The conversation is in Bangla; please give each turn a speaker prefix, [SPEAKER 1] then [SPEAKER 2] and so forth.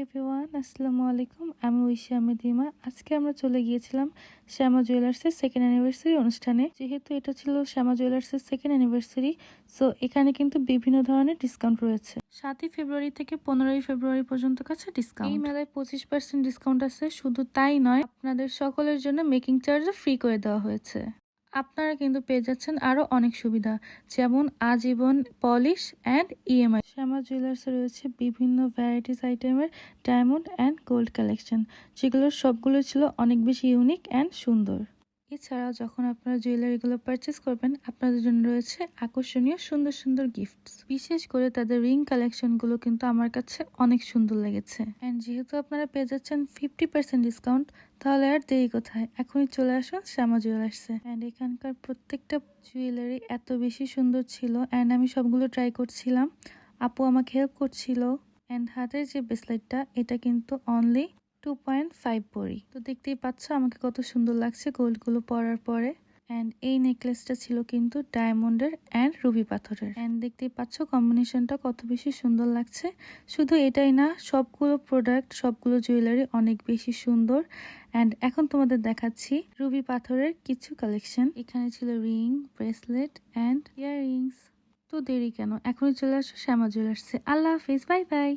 [SPEAKER 1] এভরিওয়ান, আসসালামু আলাইকুম। আমি ঐশী আহমেদ রিমা। আজকে আমরা চলে গিয়েছিলাম শ্যামা জুয়েলার্সের সেকেন্ড অ্যানিভার্সারি অনুষ্ঠানে। যেহেতু এটা ছিল শ্যামা জুয়েলার্সের সেকেন্ড অ্যানিভার্সারি, সো এখানে কিন্তু বিভিন্ন ধরনের ডিসকাউন্ট রয়েছে। 7ই ফেব্রুয়ারি থেকে 15ই ফেব্রুয়ারি পর্যন্ত কাছে ডিসকাউন্ট। এই মেলায় 25% ডিসকাউন্ট আছে। শুধু তাই নয়, আপনাদের সকলের জন্য মেকিং চার্জও ফ্রি করে দেওয়া হয়েছে। আপনারা কিন্তু পেয়ে যাচ্ছেন আরো অনেক সুবিধা, যেমন আজীবন পলিশ অ্যান্ড ইএমআই। শ্যামা জুয়েলার্সে রয়েছে বিভিন্ন ভ্যারাইটিস আইটেমের ডায়মন্ড অ্যান্ড গোল্ড কালেকশন, যেগুলোর সবগুলো ছিল অনেক বেশি ইউনিক অ্যান্ড সুন্দর। এছাড়াও যখন আপনারা জুয়েলারিগুলো পারচেস করবেন, আপনাদের জন্য রয়েছে আকর্ষণীয় সুন্দর সুন্দর গিফটস। বিশেষ করে তাদের রিং কালেকশনগুলো কিন্তু আমার কাছে অনেক সুন্দর লেগেছে। অ্যান্ড যেহেতু আপনারা পেয়ে যাচ্ছেন 50% ডিসকাউন্ট, তাহলে আর দেরি কোথায়, এখনই চলে আসুন শ্যামা জুয়েলার্সে। অ্যান্ড এখানকার প্রত্যেকটা জুয়েলারি এত বেশি সুন্দর ছিল, অ্যান্ড আমি সবগুলো ট্রাই করছিলাম। আপু আমাকে হেল্প করছিল। অ্যান্ড হাতের যে ব্রেসলেটটা, এটা কিন্তু অনলি 2.5 ভরি। তো দেখতেই পাচ্ছ আমাকে কত সুন্দর লাগছে গোল্ডগুলো পরার পরে। অ্যান্ড এই নেকলেসটা ছিল কিন্তু ডায়মন্ডের অ্যান্ড রুবি পাথরের। অ্যান্ড দেখতেই পাচ্ছ কম্বিনেশনটা কত বেশি সুন্দর লাগছে। শুধু এটাই না, সবগুলো প্রোডাক্ট, সবগুলো জুয়েলারি অনেক বেশি সুন্দর। অ্যান্ড এখন তোমাদের দেখাচ্ছি রুবি পাথরের কিছু কালেকশন। এখানে ছিল রিং, ব্রেসলেট অ্যান্ড ইয়াররিংস। তো দেরি কেন, এখনই চলে আসো শ্যামা জুয়েলার্সে। আল্লাহ হাফিজ, বাই বাই।